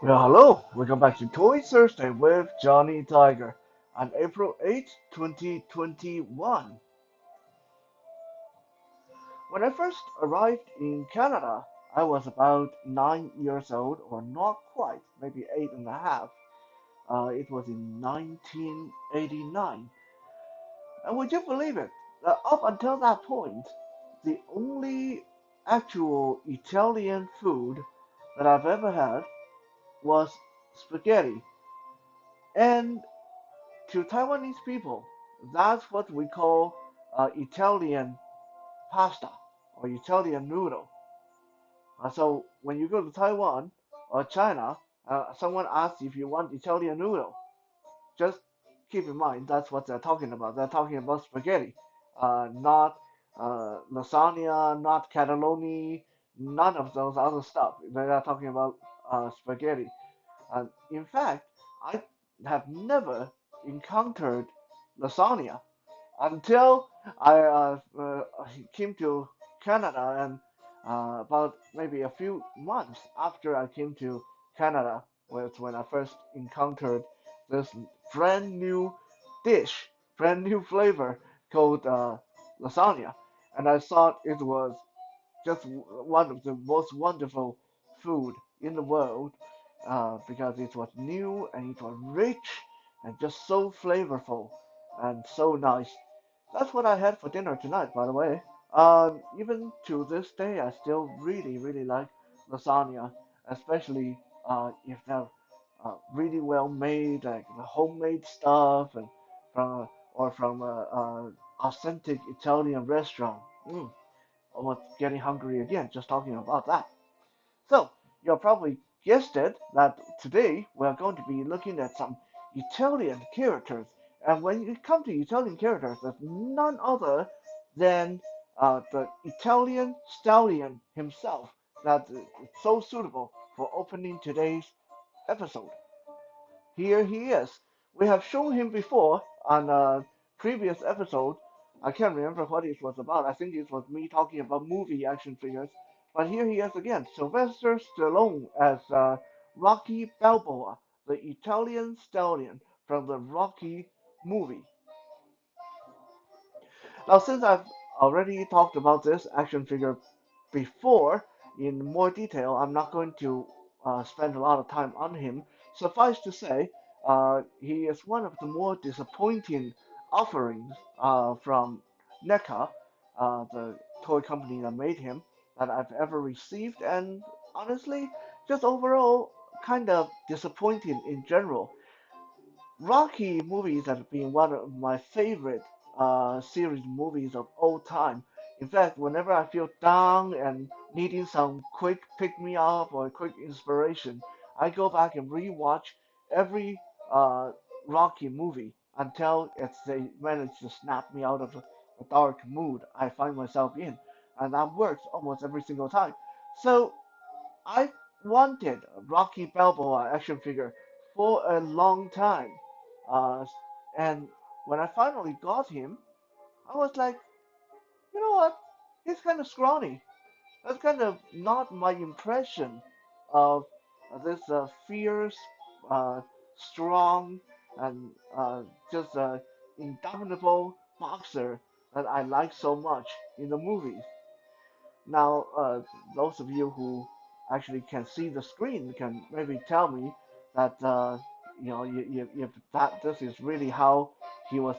Well, hello, welcome back to Toy Thursday with Johnny Tiger on April 8th, 2021. When I first arrived in Canada, I was about 9 years old, or not quite, maybe eight and a half. It was in 1989. And would you believe it? That up until that point, the only actual Italian food that I've ever had was spaghetti. And to Taiwanese people, that's what we call Italian pasta or Italian noodle. So when you go to Taiwan or China, someone asks if you want Italian noodle. Just keep in mind that's what they're talking about. They're talking about spaghetti, not lasagna, not cannelloni, none of those other stuff. They're talking about spaghetti. In fact, I have never encountered lasagna until I came to Canada, and about maybe a few months after I came to Canada was when I first encountered this brand new dish, brand new flavor called lasagna, and I thought it was just one of the most wonderful food in the world because it was new and it was rich and just so flavorful and so nice. That's what I had for dinner tonight, by the way. Even to this day, I still really, really like lasagna, especially if they're really well made, like the homemade stuff, and from authentic Italian restaurant. Almost getting hungry again just talking about that. So, you probably guessed it that today we're going to be looking at some Italian characters. And when it comes to Italian characters, there's none other than the Italian Stallion himself that is so suitable for opening today's episode. Here he is. We have shown him before on a previous episode. I can't remember what it was about. I think it was me talking about movie action figures. But here he is again. Sylvester Stallone as Rocky Balboa, the Italian stallion from the Rocky movie. Now, since I've already talked about this action figure before in more detail, I'm not going to spend a lot of time on him. Suffice to say, he is one of the more disappointing offerings from NECA, the toy company that made him, that I've ever received, and honestly, just overall, kind of disappointing in general. Rocky movies have been one of my favorite series movies of all time. In fact, whenever I feel down and needing some quick pick me up or quick inspiration, I go back and rewatch every Rocky movie until they manage to snap me out of the dark mood I find myself in, and that works almost every single time. So I wanted a Rocky Balboa action figure for a long time. Uh, and when I finally got him, I was like, you know what? He's kind of scrawny. That's kind of not my impression of this fierce, uh, strong, and just indomitable boxer that I like so much in the movies. Now, those of you who actually can see the screen can maybe tell me that if that this is really how he was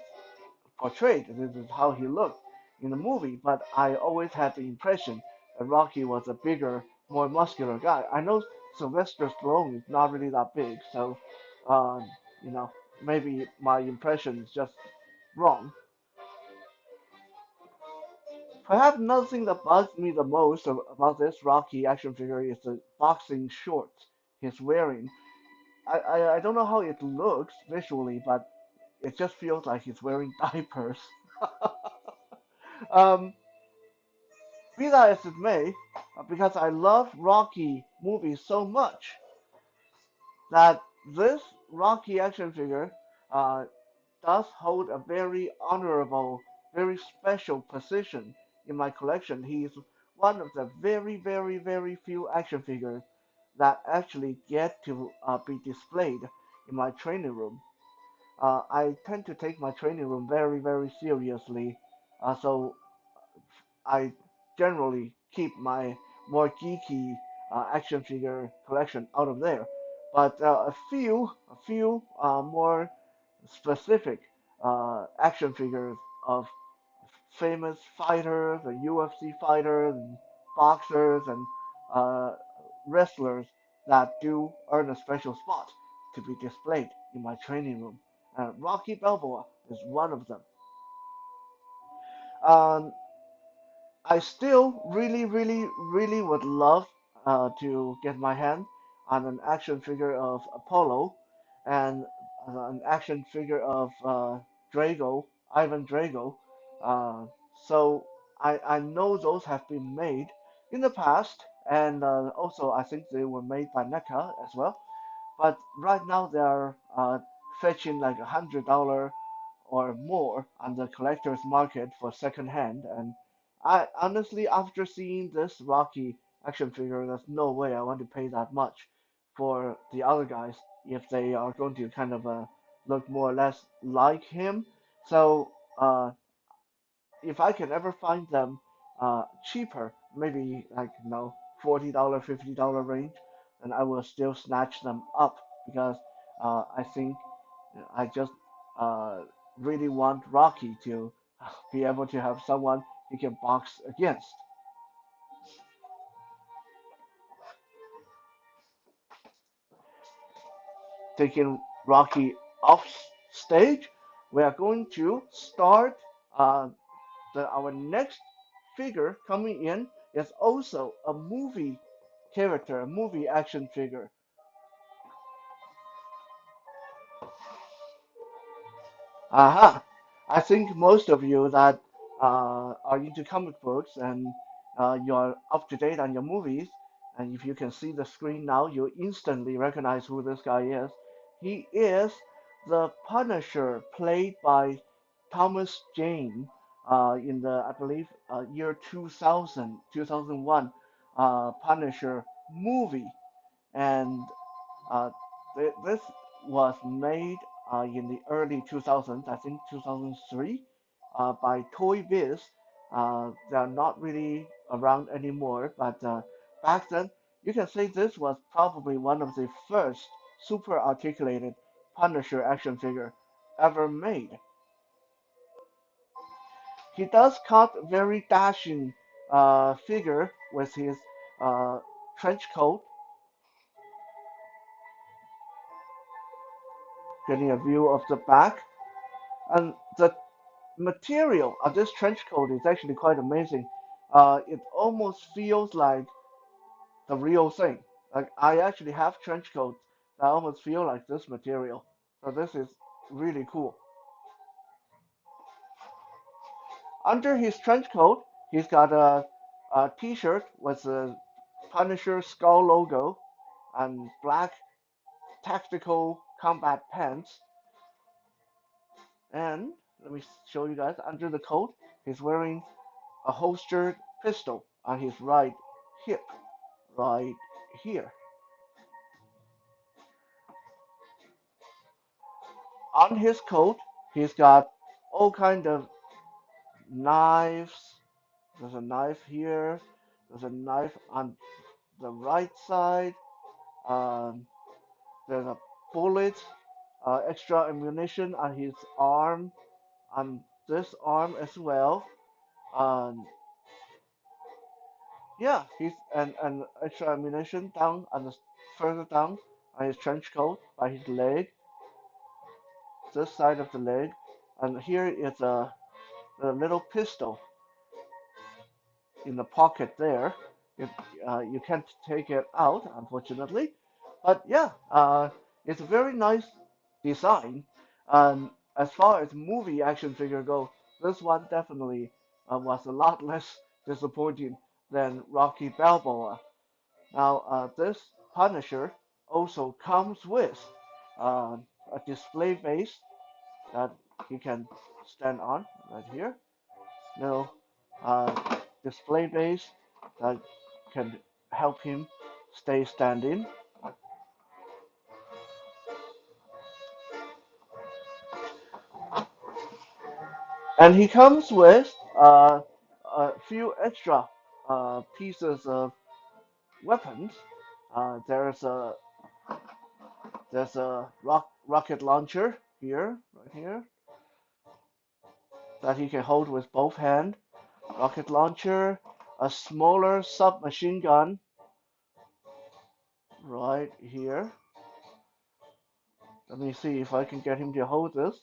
portrayed, this is how he looked in the movie. But I always had the impression that Rocky was a bigger, more muscular guy. I know Sylvester Stallone is not really that big, so um, you know maybe my impression is just wrong. Perhaps another thing that bugs me the most about this Rocky action figure is the boxing shorts he's wearing. I don't know how it looks visually, but it just feels like he's wearing diapers. um, be that as it may, because I love Rocky movies so much that this Rocky action figure uh, does hold a very honorable, very special position in my collection. He is one of the very, very, very few action figures that actually get to be displayed in my training room. I tend to take my training room very, very seriously, so I generally keep my more geeky action figure collection out of there. But a few more specific action figures of famous fighters and UFC fighters and boxers and uh, wrestlers that do earn a special spot to be displayed in my training room. Rocky Balboa is one of them. Um, I still really, really, really would love to get my hand on an action figure of Apollo and an action figure of Drago, Ivan Drago. Uh, so I know those have been made in the past, and also I think they were made by NECA as well. But right now they are fetching like $100 or more on the collector's market for second hand. And I honestly, after seeing this Rocky action figure, there's no way I want to pay that much for the other guys if they are going to kind of look more or less like him. So if I can ever find them cheaper, maybe like $40, $50 range, then I will still snatch them up because I think I just uh, really want Rocky to be able to have someone he can box against. Taking Rocky off stage, we are going to start uh, our next figure coming in is also a movie character, a movie action figure. Aha! I think most of you that are into comic books and you're up to date on your movies, and if you can see the screen now, you instantly recognize who this guy is. He is the Punisher, played by Thomas Jane in the, I believe, year 2000, 2001 Punisher movie. And uh, this was made in the early 2000s, I think 2003, by Toy Biz. They're not really around anymore, but back then, you can say this was probably one of the first super articulated Punisher action figure ever made. He does cut very dashing figure with his uh, trench coat, getting a view of the back. And the material of this trench coat is actually quite amazing. It almost feels like the real thing. Like I actually have trench coats that almost feel like this material. So this is really cool. Under his trench coat, he's got a t-shirt with the Punisher skull logo and black tactical combat pants. And let me show you guys. Under the coat, he's wearing a holstered pistol on his right hip, right here. On his coat, he's got all kind of knives. There's a knife here. There's a knife on the right side. Um, there's a bullet, extra ammunition on his arm, on this arm as well. Um, yeah, he's and extra ammunition down on the further down on his trench coat by his leg, this side of the leg, and here is a little pistol in the pocket there. It, you can't take it out, unfortunately, but yeah, it's a very nice design. As far as movie action figure go, this one definitely was a lot less disappointing than Rocky Balboa. Now, this Punisher also comes with uh, a display base that he can stand on right here. Little display base that can help him stay standing. And he comes with a few extra pieces of weapons. Uh, there's a there's a rocket launcher here, right here, that he can hold with both hands. Rocket launcher, a smaller submachine gun right here. Let me see if I can get him to hold this.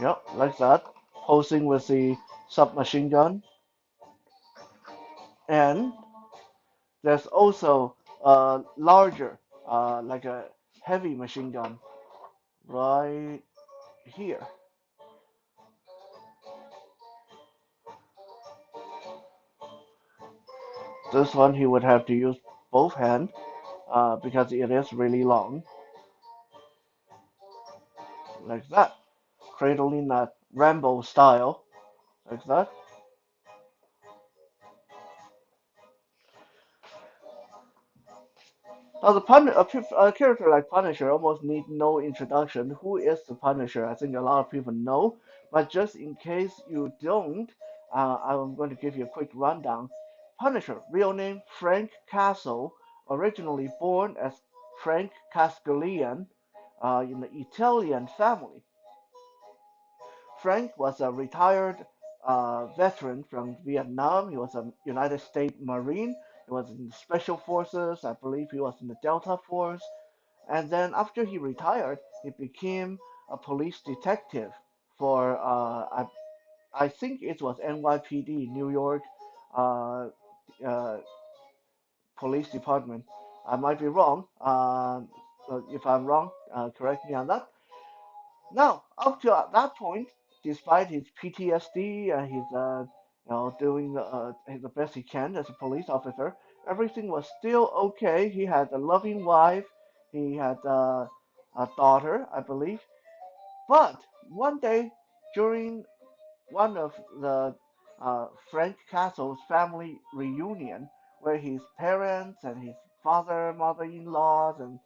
Yep, like that. Posing with the submachine gun. And there's also a larger, like a heavy machine gun right here. This one he would have to use both hands because it is really long, like that. Cradling that Rambo style, like that. Now, a character like Punisher almost need no introduction. Who is the Punisher? I think a lot of people know, but just in case you don't, I'm going to give you a quick rundown. Punisher, real name Frank Castle, originally born as Frank Cascalian in the Italian family. Frank was a retired veteran from Vietnam. He was a United States Marine. He was in the Special Forces. I believe he was in the Delta Force. And then after he retired, he became a police detective for I think it was NYPD, New York uh, uh, Police Department. I might be wrong. So if I'm wrong, correct me on that. Now, up to that point, despite his PTSD and his doing the best he can as a police officer, everything was still okay. He had a loving wife. He had a daughter, I believe. But one day, during one of the Frank Castle's family reunion, where his parents and his father, mother-in-laws, and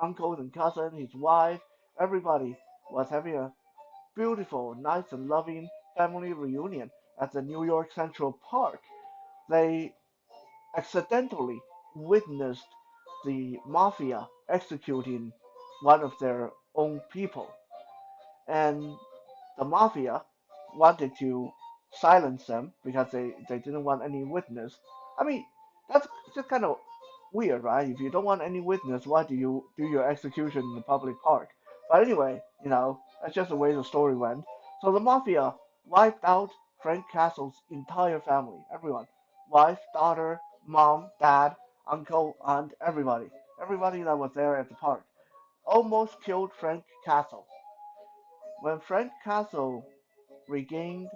uncles and cousins, his wife, everybody was having a beautiful, nice, and loving family reunion at the New York Central Park. They accidentally witnessed the mafia executing one of their own people, and the mafia wanted to silence them because they didn't want any witness. I mean, that's just kind of weird, right? If you don't want any witness, why do you do your execution in the public park? But anyway, that's just the way the story went. So the mafia wiped out Frank Castle's entire family, everyone, wife, daughter, mom, dad, uncle, aunt, everybody, everybody that was there at the park, almost killed Frank Castle. When Frank Castle regained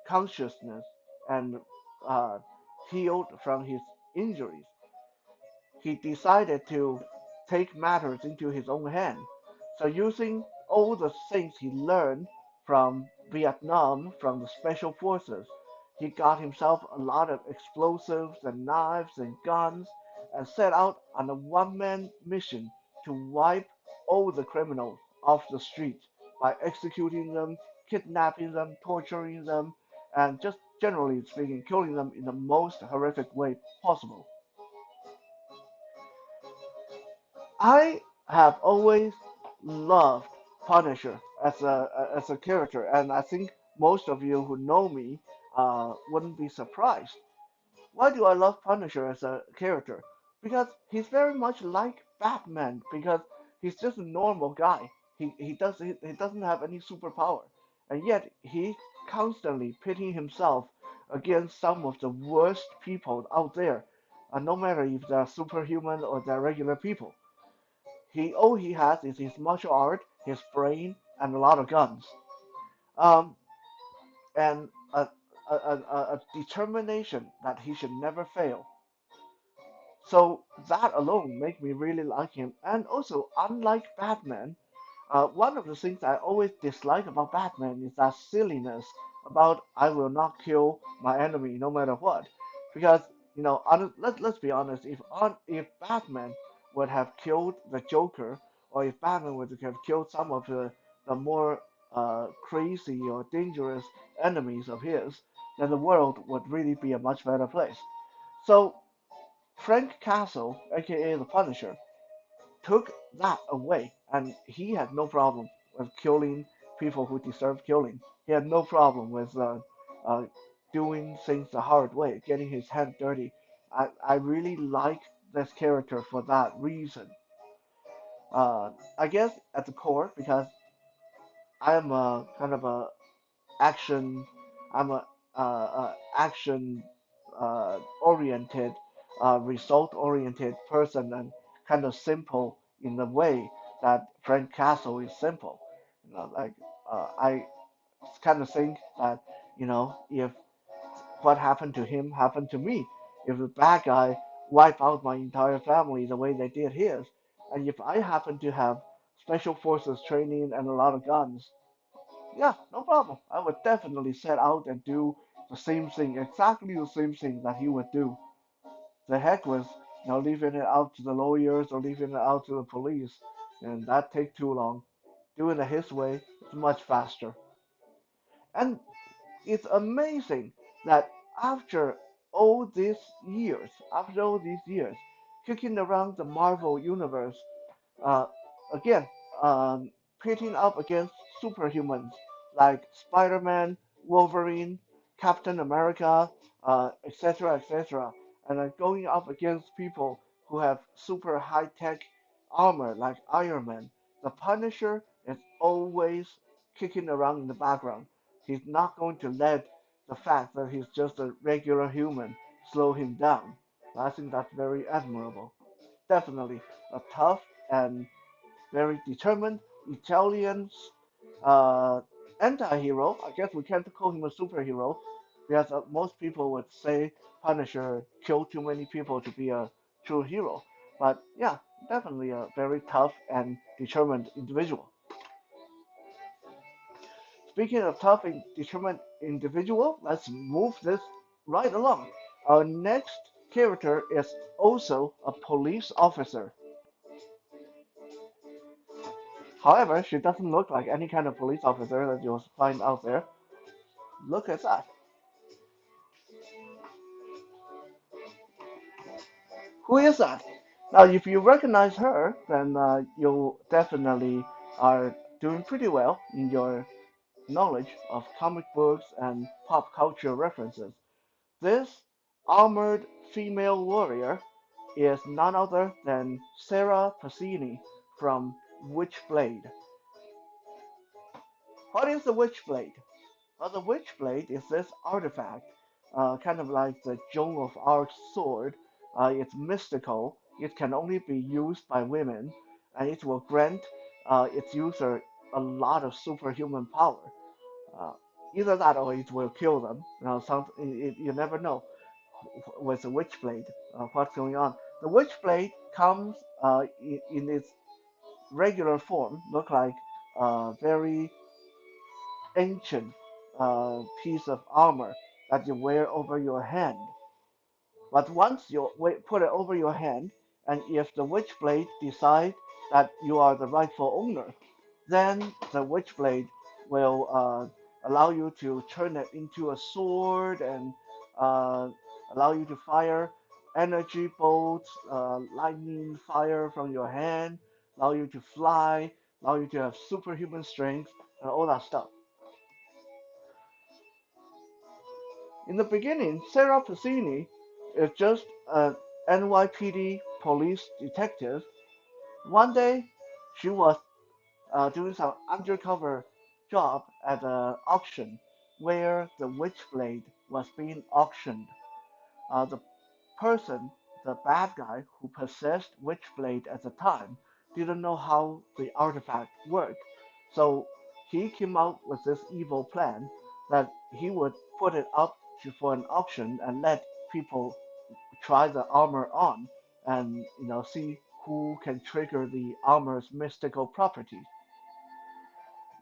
consciousness and uh, healed from his injuries, he decided to take matters into his own hand. So, using all the things he learned from Vietnam, from the special forces, he got himself a lot of explosives and knives and guns and set out on a one man mission to wipe all the criminals off the street by executing them, kidnapping them, torturing them, and just generally speaking, killing them in the most horrific way possible. I have always loved Punisher as a character, and I think most of you who know me wouldn't be surprised. Why do I love Punisher as a character? Because he's very much like Batman. Because he's just a normal guy. He doesn't have any superpower, and yet he constantly pitting himself against some of the worst people out there, no matter if they're superhuman or they're regular people. All he has is his martial art, his brain, and a lot of guns. Um, and a determination that he should never fail. So that alone made me really like him. And also, unlike Batman, One of the things I always dislike about Batman is that silliness about I will not kill my enemy no matter what. Because, let's be honest, if Batman would have killed the Joker, or if Batman would have killed some of the more crazy or dangerous enemies of his, then the world would really be a much better place. So, Frank Castle, aka the Punisher, took that away, and he had no problem with killing people who deserve killing. He had no problem with uh, doing things the hard way, getting his hand dirty. I really like this character for that reason. I guess at the core, because I am a kind of a action. I'm a action oriented, result oriented person, and kind of simple in the way that Frank Castle is simple. Like I kind of think that if what happened to him happened to me, if the bad guy wipe out my entire family the way they did his, and if I happen to have special forces training and a lot of guns, yeah, no problem. I would definitely set out and do the same thing, exactly the same thing that he would do. The heck with leaving it out to the lawyers or leaving it out to the police, and that take too long. Doing it his way is much faster. And it's amazing that after after all these years, kicking around the Marvel universe, uh, again, um, pitting up against superhumans like Spider-Man, Wolverine, Captain America, etc., etc., and then going up against people who have super high-tech armor like Iron Man. The Punisher is always kicking around in the background. He's not going to let the fact that he's just a regular human slow him down. I think that's very admirable. Definitely a tough and very determined Italian uh, anti-hero. I guess we can't call him a superhero because most people would say Punisher killed too many people to be a true hero. But yeah, definitely a very tough and determined individual. Speaking of tough and determined individual, let's move this right along. Our next character is also a police officer. However, she doesn't look like any kind of police officer that you'll find out there. Look at that. Who is that? Now, if you recognize her, then you definitely are doing pretty well in your knowledge of comic books and pop culture references. This armored female warrior is none other than Sarah Passini from Witchblade. What is the Witchblade? Well, the Witchblade is this artifact, kind of like the Joan of Arc sword. It's mystical. It can only be used by women, and it will grant its user a lot of superhuman power. Uh, Either that or it will kill them. You never know with the Witchblade what's going on. The Witchblade comes in its regular form, look like very ancient piece of armor that you wear over your hand. But once you put it over your hand, and if the Witchblade decides that you are the rightful owner, then the Witchblade will allow you to turn it into a sword and uh, allow you to fire energy bolts, lightning fire from your hand, allow you to fly, allow you to have superhuman strength, and all that stuff. In the beginning, Sarah Passini is just an NYPD police detective. One day, she was doing some undercover job at an auction where the Witchblade was being auctioned. The person, the bad guy who possessed Witchblade at the time, didn't know how the artifact worked. So he came out with this evil plan that he would put it up for an auction and let people try the armor on and see who can trigger the armor's mystical properties.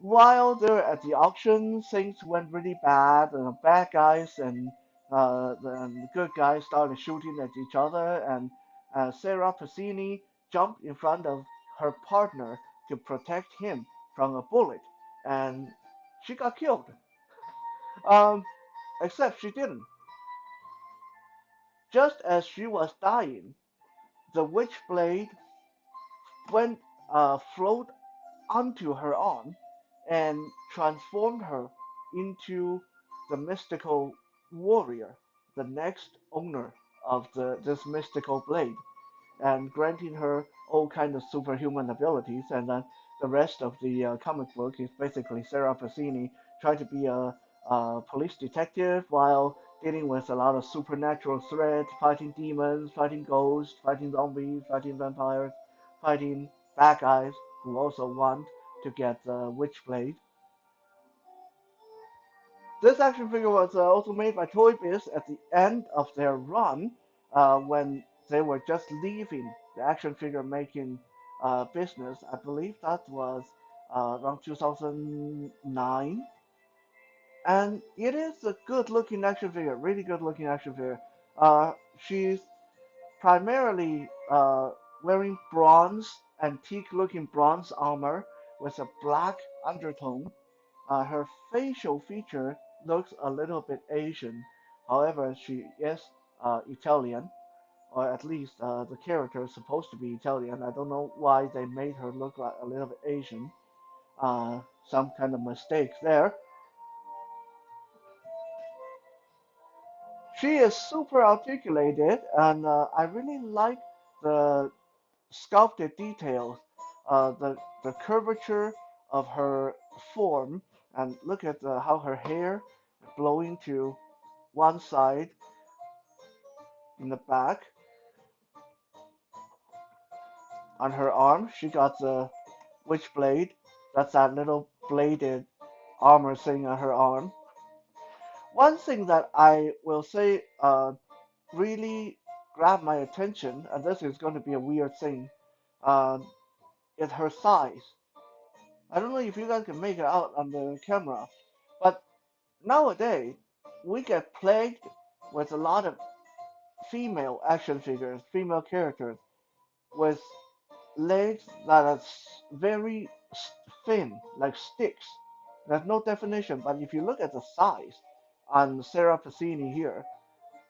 While they're at the auction, things went really bad. The bad guys and the good guys started shooting at each other, and Sarah Passini jumped in front of her partner to protect him from a bullet, and she got killed. Um, except she didn't. Just as she was dying, the witchblade went flowed onto her arm and transformed her into the mystical warrior, the next owner of this mystical blade, and granting her all kind of superhuman abilities. And then the rest of the comic book is basically Sarah Passini trying to be a police detective while dealing with a lot of supernatural threats, fighting demons, fighting ghosts, fighting zombies, fighting vampires, fighting bad guys who also want to get the Witchblade. This action figure was also made by Toy Biz at the end of their run when they were just leaving the action figure making business. I believe that was around 2009. And it is a good looking action figure, really good looking action figure. She's primarily wearing bronze, antique looking bronze armor with a black undertone. Her facial feature looks a little bit Asian. However, she is Italian, or at least the character is supposed to be Italian. I don't know why they made her look like a little bit Asian. Some kind of mistake there. She is super articulated, and I really like the sculpted details, the curvature of her form, and look at how her hair is blowing to one side in the back. On her arm, she got the witchblade. That's that little bladed armor thing on her arm. One thing that I will say really grabbed my attention, and this is going to be a weird thing, uh, is her size. I don't know if you guys can make it out on the camera, but nowadays we get plagued with a lot of female action figures, female characters with legs that are very thin, like sticks. There's no definition, but if you look at the size on Sarah Passini here,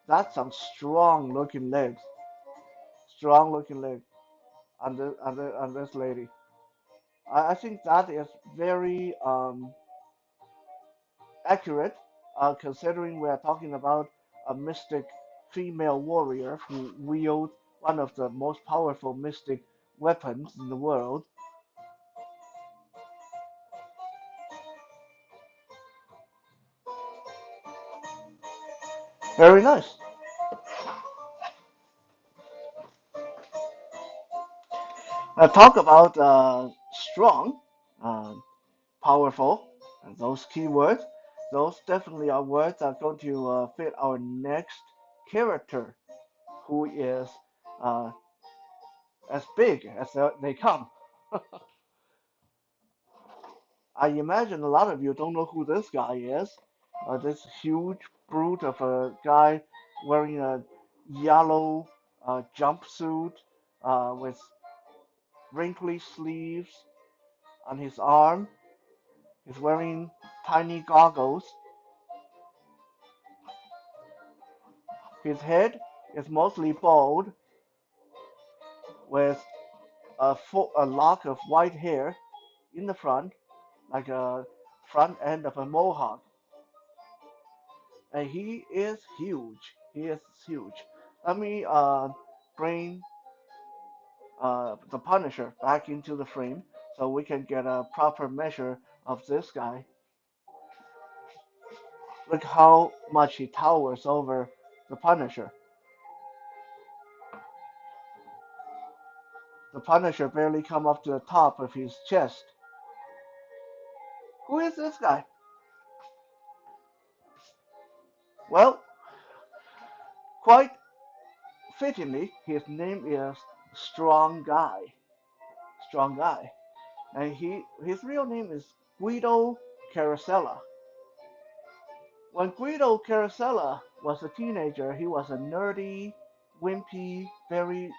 that's some strong looking legs. Strong looking legs on this lady. I think that is very accurate, considering we are talking about a mystic female warrior who wields one of the most powerful mystic weapons in the world. Very nice. Now talk about strong, uh, powerful, and those keywords. Those definitely are words that are going to fit our next character, who is uh, as big as they come. I imagine a lot of you don't know who this guy is. This huge brute of a guy wearing a yellow jumpsuit with wrinkly sleeves on his arm. He's wearing tiny goggles. His head is mostly bald with a lock of white hair in the front, like a front end of a mohawk. And he is huge. He is huge. Let me bring the Punisher back into the frame so we can get a proper measure of this guy. Look how much he towers over the Punisher. The Punisher barely come up to the top of his chest. Who is this guy? Well, quite fittingly, his name is Strong Guy. Strong Guy. And his real name is Guido Carosella. When Guido Carosella was a teenager, he was a nerdy, wimpy, very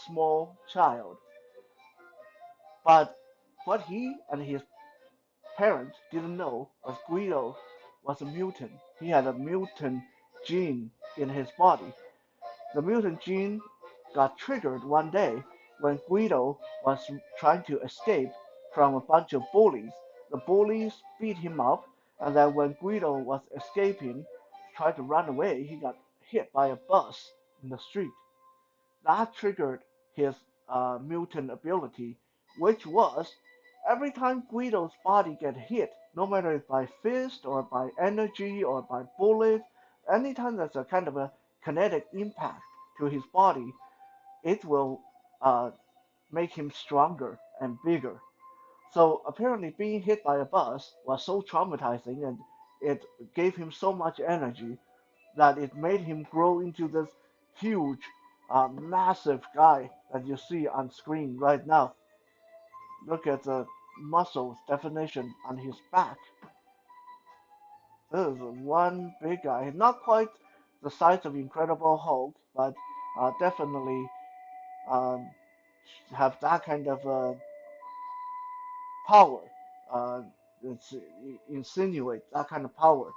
small child. But what he and his parents didn't know was Guido was a mutant. He had a mutant gene in his body. The mutant gene got triggered one day when Guido was trying to escape from a bunch of bullies. The bullies beat him up, and then when Guido was escaping, tried to run away, he got hit by a bus in the street. That triggered his mutant ability, which was every time Guido's body get hit, no matter if by fist or by energy or by bullet, anytime there's a kind of a kinetic impact to his body, it will uh, make him stronger and bigger. So apparently, being hit by a bus was so traumatizing, and it gave him so much energy that it made him grow into this huge, massive guy that you see on screen right now. Look at the muscles definition on his back. This is one big guy. Not quite the size of Incredible Hulk, but definitely um, have that kind of power. Uh, it's insinuate that kind of power.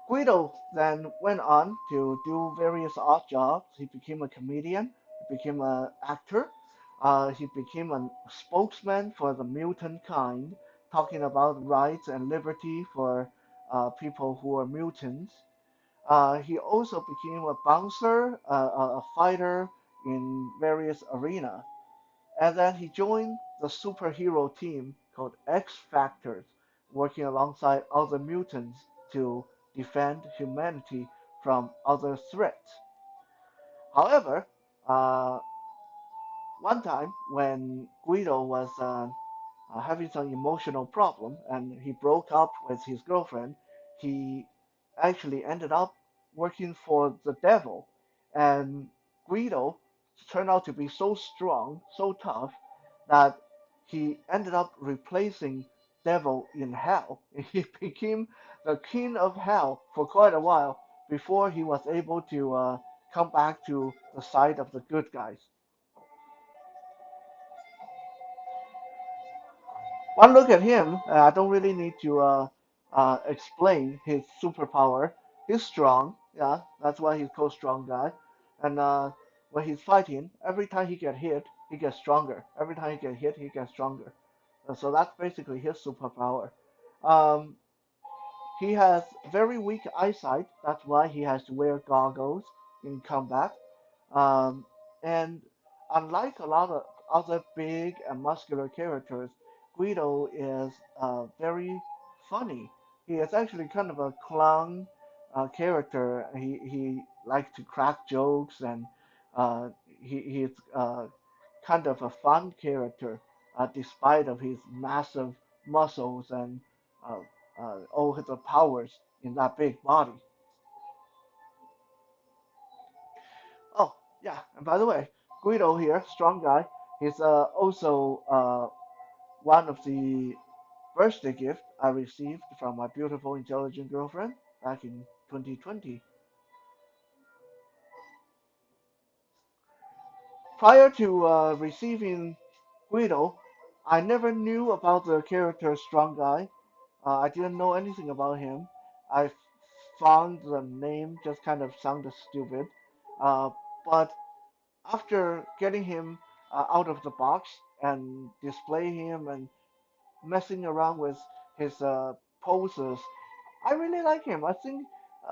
Guido then went on to do various odd jobs. He became a comedian, he became an actor, he became a spokesman for the mutant kind, talking about rights and liberty for people who are mutants. He also became a bouncer, a fighter in various arenas. And then he joined the superhero team called X Factors, working alongside other mutants to defend humanity from other threats. However, uh, one time when Guido was having some emotional problem and he broke up with his girlfriend, he actually ended up working for the devil. And Guido turned out to be so strong, so tough, that he ended up replacing devil in hell. He became the king of hell for quite a while before he was able to come back to the side of the good guys. One look at him, I don't really need to explain his superpower. He's strong, yeah, that's why he's called strong guy. And when he's fighting, every time he get hit, he gets stronger. Every time he get hit, he gets stronger. So that's basically his superpower. Um, he has very weak eyesight. That's why he has to wear goggles in combat. Um, and unlike a lot of other big and muscular characters, Guido is very funny. He is actually kind of a clown character. He likes to crack jokes and he's kind of a fun character despite of his massive muscles and uh, all the powers in that big body. Oh, yeah, and by the way, Guido here, strong guy, he's also one of the birthday gift I received from my beautiful, intelligent girlfriend back in 2020. Prior to receiving Guido, I never knew about the character Strong Guy. I didn't know anything about him. I found the name just kind of sounded stupid. But after getting him out of the box and display him and messing around with his poses, I really like him. I think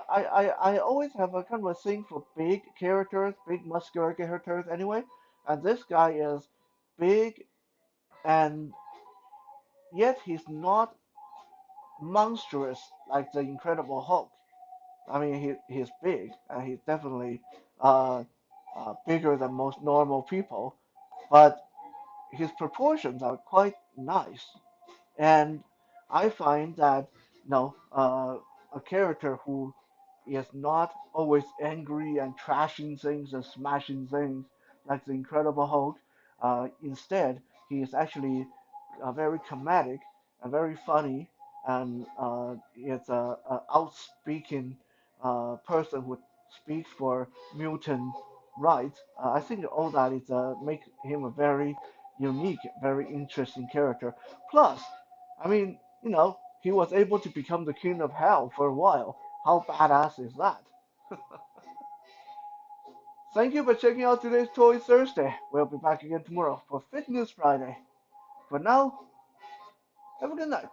I always have a kind of a thing for big characters, big muscular characters anyway. And this guy is big and yet he's not monstrous like the Incredible Hulk. I mean, he's big and he's definitely uh, bigger than most normal people, but his proportions are quite nice. And I find that a character who is not always angry and trashing things and smashing things like the Incredible Hulk. Instead, he is actually very comedic and very funny, and it's a outspeaking person who speaks for mutant rights. I think all that is make him a very unique, very interesting character. Plus, I mean, he was able to become the king of hell for a while. How badass is that? Thank you for checking out today's Toy Thursday. We'll be back again tomorrow for Fitness Friday. For now, have a good night.